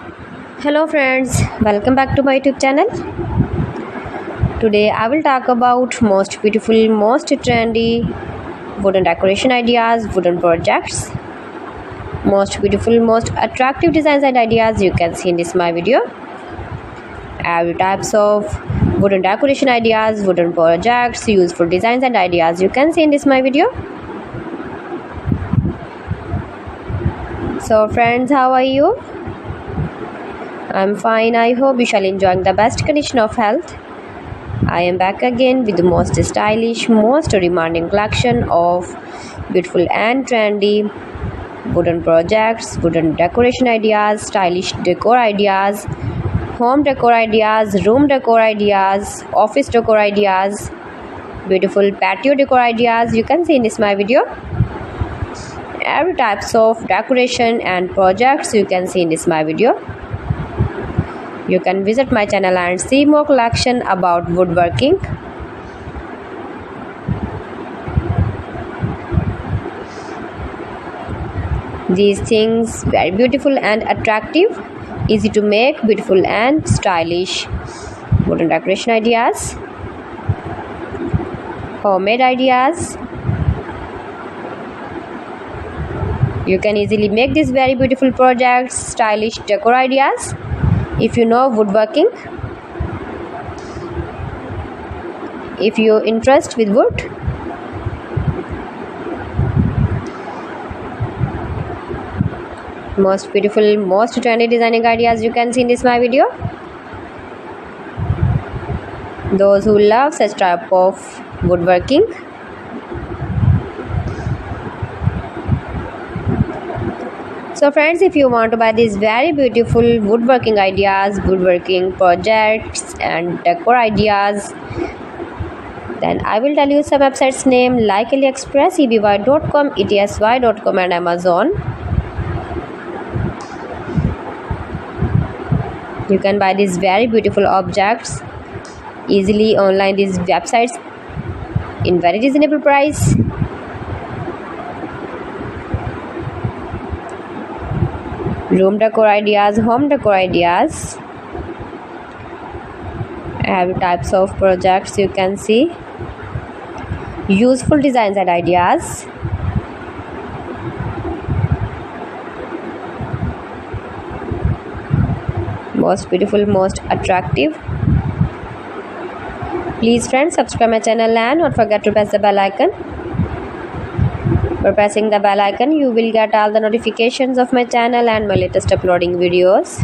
Hello friends, welcome back to my YouTube channel. Today I will talk about most beautiful, most trendy wooden decoration ideas, wooden projects, most beautiful, most attractive designs and ideas you can see in this my video. Every types of wooden decoration ideas, wooden projects, useful designs and ideas you can see in this my video. So friends, how are you? I'm fine. I hope you shall enjoying the best condition of health. I am back again with the most stylish, most demanding collection of beautiful and trendy wooden projects, wooden decoration ideas, stylish decor ideas, home decor ideas, room decor ideas, office decor ideas, beautiful patio decor ideas you can see in this my video. Every types of decoration and projects you can see in this my video. You can visit my channel and see more collection about woodworking. These things very beautiful and attractive, easy to make, beautiful and stylish wooden decoration ideas, homemade ideas. You can easily make these very beautiful projects, stylish decor ideas. If you know woodworking, if you interest with wood, most beautiful, most trendy designing ideas you can see in this my video. Those who love such type of woodworking, so friends, if you want to buy these very beautiful woodworking ideas, woodworking projects and decor ideas, then I will tell you some websites name like AliExpress, eBay.com, ETSY.com and Amazon. You can buy these very beautiful objects easily online, these websites in very reasonable price. Room decor ideas, home decor ideas, every types of projects you can see, useful designs and ideas, most beautiful, most attractive. Please friends, subscribe my channel and don't forget to press the bell icon. For pressing the bell icon, you will get all the notifications of my channel and my latest uploading videos.